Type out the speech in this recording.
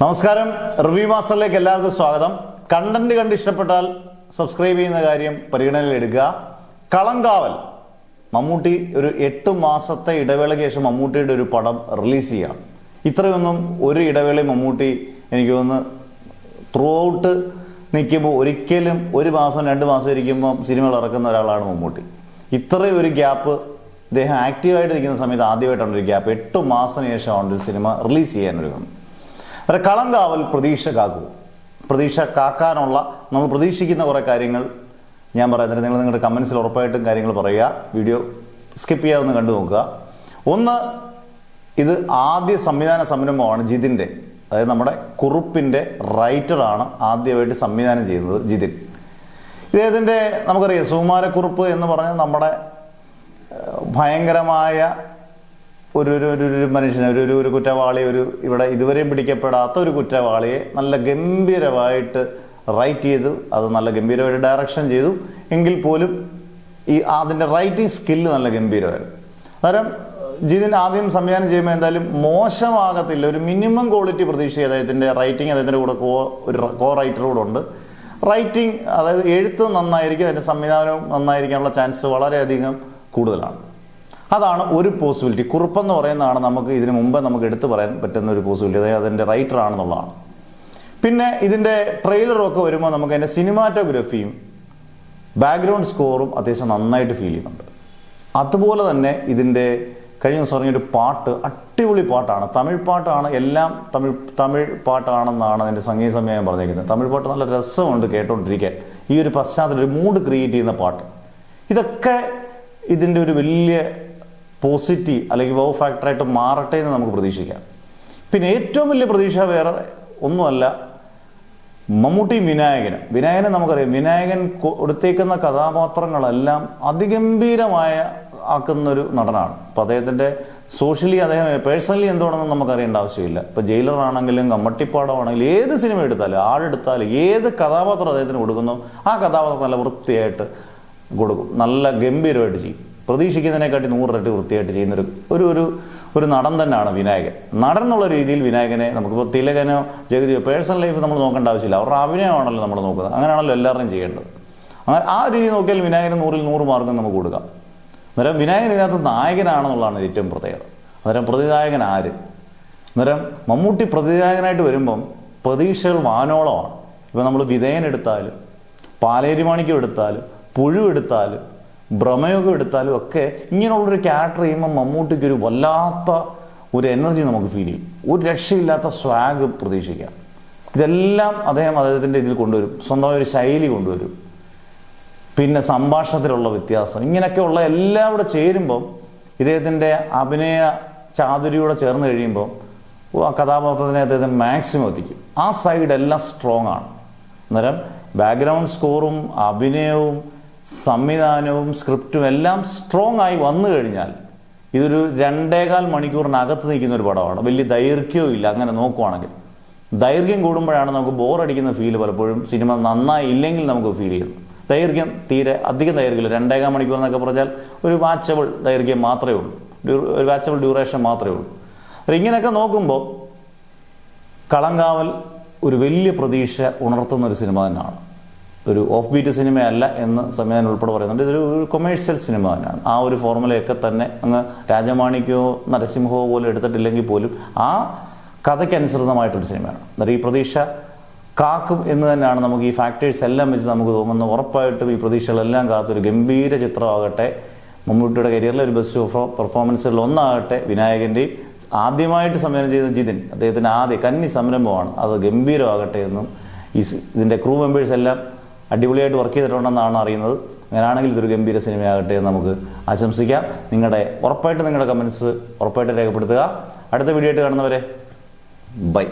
നമസ്കാരം, റിവ്യൂ മാസ്റ്ററിലേക്ക് എല്ലാവർക്കും സ്വാഗതം. കണ്ടന്റ് കണ്ട് ഇഷ്ടപ്പെട്ടാൽ സബ്സ്ക്രൈബ് ചെയ്യുന്ന കാര്യം പരിഗണനയിൽ എടുക്കുക. കളങ്കാവൽ മമ്മൂട്ടി ഒരു 8 മാസത്തെ ഇടവേളയ്ക്ക് ശേഷം മമ്മൂട്ടിയുടെ ഒരു പടം റിലീസ് ചെയ്യാം. ഇത്രയൊന്നും ഒരു ഇടവേളയും മമ്മൂട്ടി എനിക്ക് തോന്നുന്നു ത്രൂ ഔട്ട് നിൽക്കുമ്പോൾ ഒരിക്കലും 1 മാസം 2 മാസം ഇരിക്കുമ്പോൾ സിനിമകൾ ഇറക്കുന്ന ഒരാളാണ് മമ്മൂട്ടി. ഇത്രയും ഒരു ഗ്യാപ്പ് അദ്ദേഹം ആക്റ്റീവായിട്ട് നിൽക്കുന്ന സമയത്ത് ആദ്യമായിട്ടാണ് ഒരു ഗ്യാപ്പ്. 8 മാസത്തിന് ശേഷമാണ് ഒരു സിനിമ റിലീസ് ചെയ്യാനൊരുങ്ങുന്നത്. കളങ്കാവൽ പ്രതീക്ഷ കാക്കൂ. പ്രതീക്ഷ കാക്കാനുള്ള നമ്മൾ പ്രതീക്ഷിക്കുന്ന കുറേ കാര്യങ്ങൾ ഞാൻ പറയുന്നത് നിങ്ങൾ നിങ്ങളുടെ കമൻസിൽ ഉറപ്പായിട്ടും കാര്യങ്ങൾ പറയുക. വീഡിയോ സ്കിപ്പ് ചെയ്യാതെ കണ്ടു നോക്കുക. ഒന്ന്, ഇത് ആദ്യ സംവിധാന സംരംഭമാണ് ജിതിൻ്റെ. അതായത് നമ്മുടെ കുറുപ്പിൻ്റെ റൈറ്ററാണ് ആദ്യമായിട്ട് സംവിധാനം ചെയ്യുന്നത് ജിതിൻ. ഇദ്ദേഹത്തിൻ്റെ നമുക്കറിയാം സുകുമാരക്കുറുപ്പ് എന്ന് പറഞ്ഞാൽ നമ്മുടെ ഭയങ്കരമായ ഒരു മനുഷ്യനെ ഒരു കുറ്റവാളി, ഇവിടെ ഇതുവരെയും പിടിക്കപ്പെടാത്ത ഒരു കുറ്റവാളിയെ നല്ല ഗംഭീരമായിട്ട് റൈറ്റ് ചെയ്തു, അത് നല്ല ഗംഭീരമായിട്ട് ഡയറക്ഷൻ ചെയ്തു. എങ്കിൽ പോലും അതിൻ്റെ റൈറ്റിംഗ് സ്കില്ല് നല്ല ഗംഭീരമായിരുന്നു. അന്നേരം ജിതിൻ ആദ്യം സംവിധാനം ചെയ്യുമ്പോൾ എന്തായാലും മോശമാകത്തില്ല, ഒരു മിനിമം ക്വാളിറ്റി പ്രതീക്ഷ. അദ്ദേഹത്തിൻ്റെ റൈറ്റിംഗ്, അദ്ദേഹത്തിൻ്റെ കൂടെ ഒരു കോ റൈറ്റർ കൂടെ ഉണ്ട്. റൈറ്റിംഗ്, അതായത് എഴുത്ത് നന്നായിരിക്കും, അതിൻ്റെ സംവിധാനവും നന്നായിരിക്കാനുള്ള ചാൻസ് വളരെയധികം കൂടുതലാണ്. അതാണ് ഒരു പോസിബിലിറ്റി. കുറുപ്പെന്ന് പറയുന്നതാണ് നമുക്ക് ഇതിനു മുമ്പ് നമുക്ക് എടുത്തു പറയാൻ പറ്റുന്ന ഒരു പോസിബിലിറ്റി, അതായത് അതിൻ്റെ റൈറ്റർ ആണെന്നുള്ളതാണ്. പിന്നെ ഇതിൻ്റെ ട്രെയിലറൊക്കെ വരുമ്പോൾ നമുക്ക് അതിൻ്റെ സിനിമാറ്റോഗ്രഫിയും ബാക്ക്ഗ്രൗണ്ട് സ്കോറും അത്യാവശ്യം നന്നായിട്ട് ഫീൽ ചെയ്യുന്നുണ്ട്. അതുപോലെ തന്നെ ഇതിൻ്റെ കഴിഞ്ഞ ദിവസം പറഞ്ഞൊരു പാട്ട്, അടിപൊളി പാട്ടാണ്, തമിഴ് പാട്ടാണ്, എല്ലാം തമിഴ് പാട്ടാണെന്നാണ് അതിൻ്റെ സംഗീത സമയം പറഞ്ഞിരിക്കുന്നത്. തമിഴ് പാട്ട് നല്ല രസമുണ്ട് കേട്ടോണ്ടിരിക്കാൻ. ഈ ഒരു പശ്ചാത്തലം, ഒരു മൂഡ് ക്രിയേറ്റ് ചെയ്യുന്ന പാട്ട്, ഇതൊക്കെ ഇതിൻ്റെ ഒരു വലിയ പോസിറ്റീവ് അല്ലെങ്കിൽ വൗ ഫാക്ടറായിട്ട് മാറട്ടെ എന്ന് നമുക്ക് പ്രതീക്ഷിക്കാം. പിന്നെ ഏറ്റവും വലിയ പ്രതീക്ഷ വേറെ ഒന്നുമല്ല, മമ്മൂട്ടിയും വിനായകനെ നമുക്കറിയാം. വിനായകൻ കൊടുത്തേക്കുന്ന കഥാപാത്രങ്ങളെല്ലാം അതിഗംഭീരമായ ആക്കുന്നൊരു നടനാണ്. അപ്പോൾ അദ്ദേഹത്തിൻ്റെ സോഷ്യലി, അദ്ദേഹം പേഴ്സണലി എന്തുകൊണ്ടെന്ന് നമുക്കറിയേണ്ട ആവശ്യമില്ല. ഇപ്പോൾ ജയിലറാണെങ്കിലും കമ്മട്ടിപ്പാടമാണെങ്കിലും ഏത് സിനിമ എടുത്താലും ആളെടുത്താലും ഏത് കഥാപാത്രം അദ്ദേഹത്തിന് കൊടുക്കുന്നോ ആ കഥാപാത്രം നല്ല വൃത്തിയായിട്ട് കൊടുക്കും, നല്ല ഗംഭീരമായിട്ട് ചെയ്യും. പ്രതീക്ഷിക്കുന്നതിനെക്കാട്ടി 100 ഇരട്ടി വൃത്തിയായിട്ട് ചെയ്യുന്നൊരു ഒരു നടൻ തന്നെയാണ് വിനായകൻ. നടൻ എന്നുള്ള രീതിയിൽ വിനായകനെ നമുക്കിപ്പോൾ തിലകനോ ജഗതിയോ പേഴ്സണൽ ലൈഫ് നമ്മൾ നോക്കേണ്ട ആവശ്യമില്ല, അവരുടെ അഭിനയമാണല്ലോ നമ്മൾ നോക്കുന്നത്. അങ്ങനെയാണല്ലോ എല്ലാവരും ചെയ്യേണ്ടത്. അങ്ങനെ ആ രീതി നോക്കിയാൽ വിനായകന് 100-ൽ 100 മാർക്കും നമുക്ക് കൊടുക്കാം. അന്നേരം വിനായകൻ ഇതിനകത്ത് നായകനാണെന്നുള്ളതാണ് ഏറ്റവും പ്രത്യേകത. അന്നേരം പ്രതിനായകൻ ആര്? അന്നേരം മമ്മൂട്ടി പ്രതിനായകനായിട്ട് വരുമ്പം പ്രതീക്ഷകൾ വാനോളമാണ്. ഇപ്പം നമ്മൾ വിധേയൻ എടുത്താലും പാലേരിമാണിക്യം എടുത്താലും പുഴു എടുത്താലും ഭ്രമയോഗം എടുത്താലും ഒക്കെ ഇങ്ങനെയുള്ളൊരു ക്യാരക്ടർ ചെയ്യുമ്പോൾ മമ്മൂട്ടിക്ക് ഒരു വല്ലാത്ത ഒരു എനർജി നമുക്ക് ഫീൽ ചെയ്യും. ഒരു രക്ഷയില്ലാത്ത സ്വാഗ് പ്രതീക്ഷിക്കാം. ഇതെല്ലാം അദ്ദേഹത്തിൻ്റെ ഇതിൽ കൊണ്ടുവരും, സ്വന്തമായ ഒരു ശൈലി കൊണ്ടുവരും. പിന്നെ സംഭാഷണത്തിലുള്ള വ്യത്യാസം, ഇങ്ങനെയൊക്കെയുള്ള എല്ലാം കൂടെ ചേരുമ്പം ഇദ്ദേഹത്തിൻ്റെ അഭിനയ ചാതുരിയോടെ ചേർന്ന് കഴിയുമ്പോൾ ആ കഥാപാത്രത്തിനെ അദ്ദേഹത്തിന് മാക്സിമം എത്തിക്കും. ആ സൈഡെല്ലാം സ്ട്രോങ് ആണ്. അന്നേരം ബാക്ക്ഗ്രൗണ്ട് സ്കോറും അഭിനയവും സംവിധാനവും സ്ക്രിപ്റ്റും എല്ലാം സ്ട്രോങ് ആയി വന്നു കഴിഞ്ഞാൽ ഇതൊരു 2.25 മണിക്കൂറിനകത്ത് നിൽക്കുന്ന ഒരു പടമാണ്. വലിയ ദൈർഘ്യവും ഇല്ല. അങ്ങനെ നോക്കുവാണെങ്കിൽ ദൈർഘ്യം കൂടുമ്പോഴാണ് നമുക്ക് ബോറടിക്കുന്ന ഫീൽ പലപ്പോഴും സിനിമ നന്നായി ഇല്ലെങ്കിൽ നമുക്ക് ഫീൽ ചെയ്യുന്നു. ദൈർഘ്യം തീരെ അധികം ദൈർഘ്യമില്ല. 2.25 മണിക്കൂർ എന്നൊക്കെ പറഞ്ഞാൽ ഒരു വാച്ചബിൾ ദൈർഘ്യം മാത്രമേ ഉള്ളൂ, ഒരു വാച്ചബിൾ ഡ്യൂറേഷൻ മാത്രമേ ഉള്ളൂ. അപ്പോൾ ഇങ്ങനെയൊക്കെ നോക്കുമ്പോൾ കളങ്കാവൽ ഒരു വലിയ പ്രതീക്ഷ ഉണർത്തുന്ന ഒരു സിനിമ തന്നെയാണ്. ഒരു ഓഫ് ബീറ്റ് സിനിമയല്ല എന്ന് സംവിധാനം ഉൾപ്പെടെ പറയുന്നുണ്ട്. ഇതൊരു കൊമേഴ്ഷ്യൽ സിനിമ തന്നെയാണ്. ആ ഒരു ഫോർമുലയൊക്കെ തന്നെ അങ്ങ് രാജമാണിക്കോ നരസിംഹോ പോലെ എടുത്തിട്ടില്ലെങ്കിൽ പോലും ആ കഥയ്ക്കനുസൃതമായിട്ടൊരു സിനിമയാണ്. അന്നേരം ഈ പ്രതീക്ഷ കാക്കും എന്ന് തന്നെയാണ് നമുക്ക് ഈ ഫാക്ടേഴ്സ് എല്ലാം വെച്ച് നമുക്ക് തോന്നുന്നത്. ഉറപ്പായിട്ടും ഈ പ്രതീക്ഷകളെല്ലാം കാത്തൊരു ഗംഭീര ചിത്രമാകട്ടെ, മമ്മൂട്ടിയുടെ കരിയറിലെ ഒരു ബെസ്റ്റ് പെർഫോമൻസുകളിൽ ഒന്നാകട്ടെ. വിനായകൻ്റെയും ആദ്യമായിട്ട് സംവിധാനം ചെയ്ത ജിതിൻ, അദ്ദേഹത്തിൻ്റെ ആദ്യ കന്നി സംരംഭമാണ്, അത് ഗംഭീരമാകട്ടെ എന്നും ഇതിൻ്റെ ക്രൂ മെമ്പേഴ്സ് എല്ലാം അടിപൊളിയായിട്ട് വർക്ക് ചെയ്തിട്ടുണ്ടെന്നാണ് അറിയുന്നത്. അങ്ങനെയാണെങ്കിൽ ഇതൊരു ഗംഭീര സിനിമയാകട്ടെ എന്ന് നമുക്ക് ആശംസിക്കാം. ഉറപ്പായിട്ട് നിങ്ങളുടെ കമൻസ് ഉറപ്പായിട്ട് രേഖപ്പെടുത്തുക. അടുത്ത വീഡിയോ ആയിട്ട് കാണുന്നവരെ ബൈ.